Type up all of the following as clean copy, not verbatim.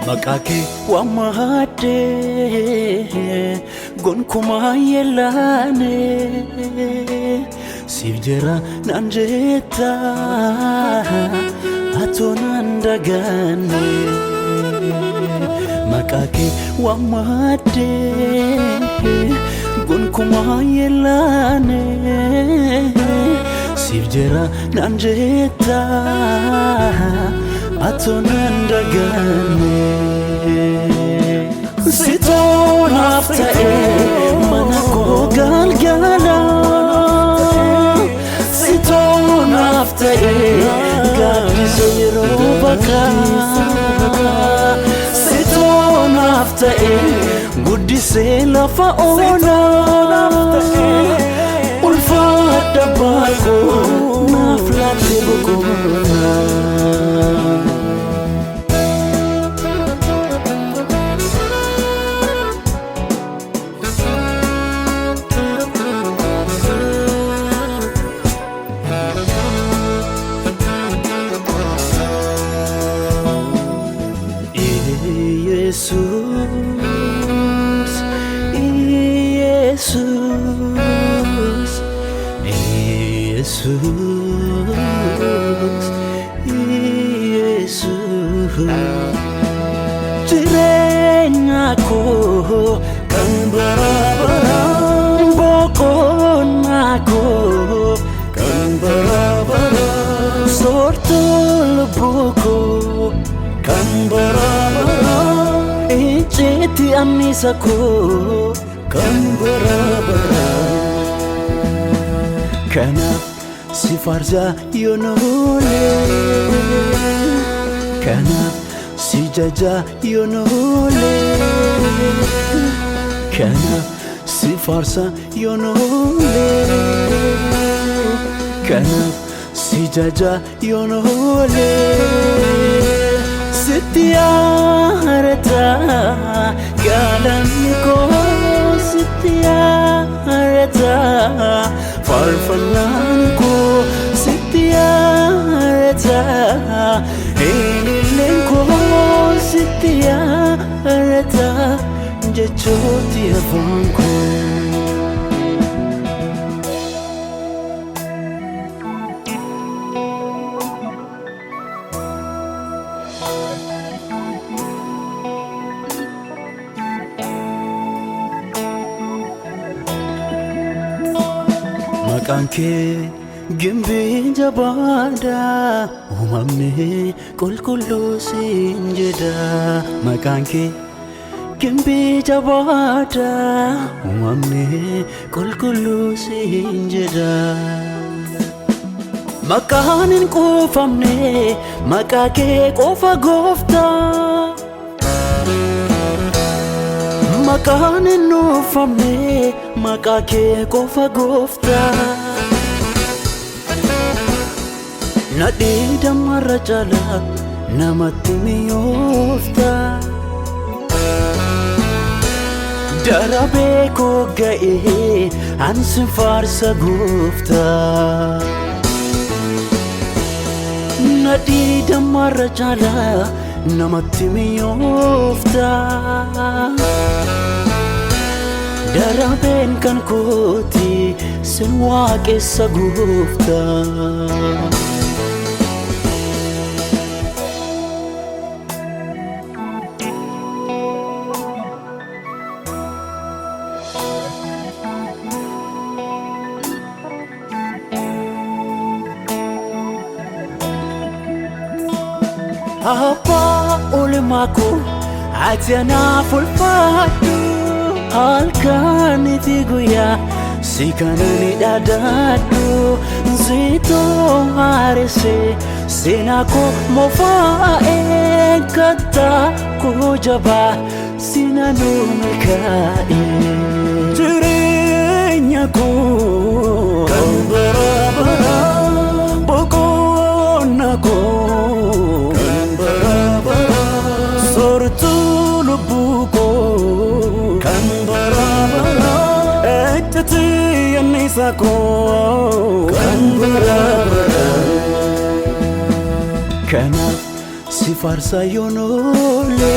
Makake wa mahade gon kuma yelane sivjera nanjeta atonandagane Makake wa mahade gon kuma yelane sivjera nanjeta atonandagane Siton after manako galgala Siton after gadisero baka Siton after gudise lafa ona ulfa dabako naflate bukona Jesus, Jesus, Jesus, Jesus. Jirenyaku kan bara-bara, bokonaku kan bara-bara, sortu lebuku kan bara-bara. Ijeti anisaku kan bara-bara Kanaf si farza yonole Kanaf si jaja yonole Kanaf si farza yonole Kanaf si jaja yonole Sitiyarata galanko Sitiyarata farfalanko Sitiyarata inilenko Sitiyarata jechoti afanko Makanke gimbi jabada umamne kulkullu sinjeda Makanke gimbi jabada umamne kulkullu sinjeda Makanin kufamne makake kofa gofta Makanin nufamne makake kofa gofta Nadida marajala namatti miyofta Darabe ko gae ansin farsa gofta Nadida marajala namatti miyofta Daraben kan koti sin waaqessa gufta Apa ulmaku atana fulfatu halkan itigoya sikanani dadadu zito harese sinako mofa ekata kujaba sinanu mekai jirenyaku kan bara-bara bokonaku kan bara-bara sortu lebuku kan bara-bara ejeti anisaku kan bara-bara Kanaf si farsa yonole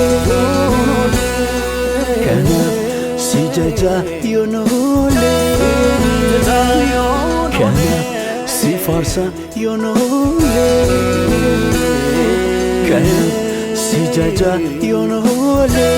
kanaf si jaja yonole kanaf si farsa yonole kanaf si jaja yonole